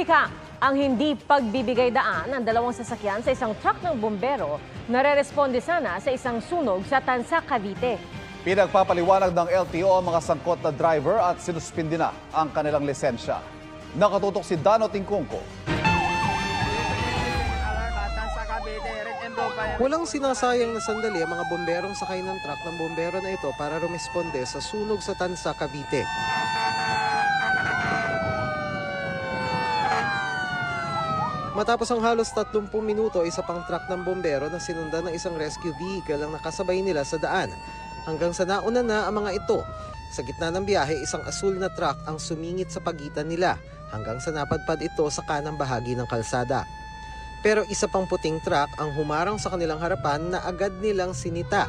Wika, ang hindi pagbibigay daan ng dalawang sasakyan sa isang truck ng bumbero nare-responde sana sa isang sunog sa Tansa, Cavite. Pinagpapaliwanag ng LTO ang mga sangkot na driver at sinuspindi na ang kanilang lisensya. Nakatutok si Dano Tingkungko. Walang sinasayang na sandali ang mga bomberong sakay ng truck ng bombero na ito para rumesponde sa sunog sa Tansa, Cavite. Matapos ang halos 30 minuto, isa pang truck ng bombero na sinundan ng isang rescue vehicle ang nakasabay nila sa daan. Hanggang sa nauna na ang mga ito. Sa gitna ng biyahe, isang asul na truck ang sumingit sa pagitan nila hanggang sa napadpad ito sa kanang bahagi ng kalsada. Pero isa pang puting truck ang humarang sa kanilang harapan na agad nilang sinita.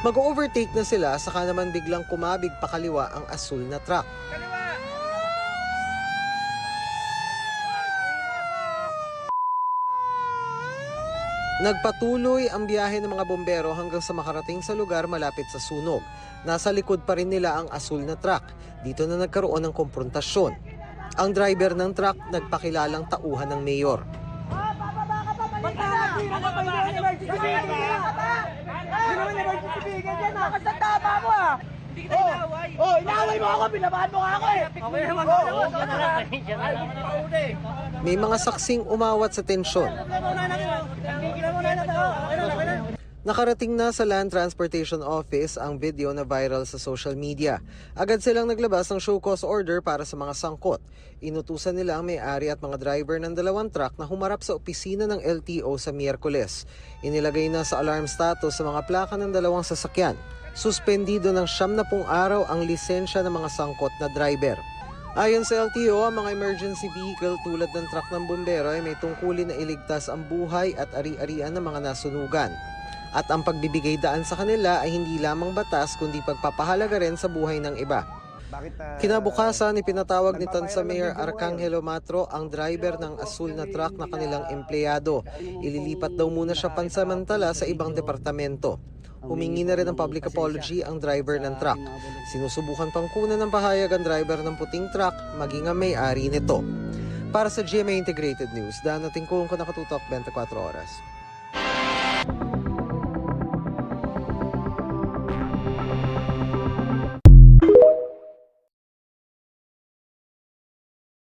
Mag-overtake na sila, saka naman biglang kumabig pakaliwa ang asul na truck. Nagpatuloy ang biyahe ng mga bombero hanggang sa makarating sa lugar malapit sa sunog. Nasa likod pa rin nila ang asul na truck. Dito na nagkaroon ng konfrontasyon. Ang driver ng truck nagpakilalang tauhan ng mayor. Inaaway mo ako, binabahan mo ako eh. May mga saksing umawat sa tensyon. Nakarating na sa Land Transportation Office ang video na viral sa social media. Agad silang naglabas ng show cause order para sa mga sangkot. Inutusan nila ang may-ari at mga driver ng dalawang truck na humarap sa opisina ng LTO sa Miyerkules. Inilagay na sa alarm status sa mga plaka ng dalawang sasakyan. Suspendido ng 70 araw ang lisensya ng mga sangkot na driver. Ayon sa LTO, ang mga emergency vehicle tulad ng truck ng bumbero ay may tungkulin na iligtas ang buhay at ari-arian ng mga nasunugan. At ang pagbibigay daan sa kanila ay hindi lamang batas kundi pagpapahalaga rin sa buhay ng iba. Kinabukasan, ipinatawag ni Tansa Mayor Arcangelo Matro ang driver ng asul na truck na kanilang empleyado. Ililipat daw muna siya pansamantala sa ibang departamento. Humingi na rin ng public apology ang driver ng truck. Sinusubukan pang kunan ng pahayag ang driver ng puting truck, maging ang may-ari nito. Para sa GMA Integrated News, Dano Tingkungko, nakatutok 24 oras.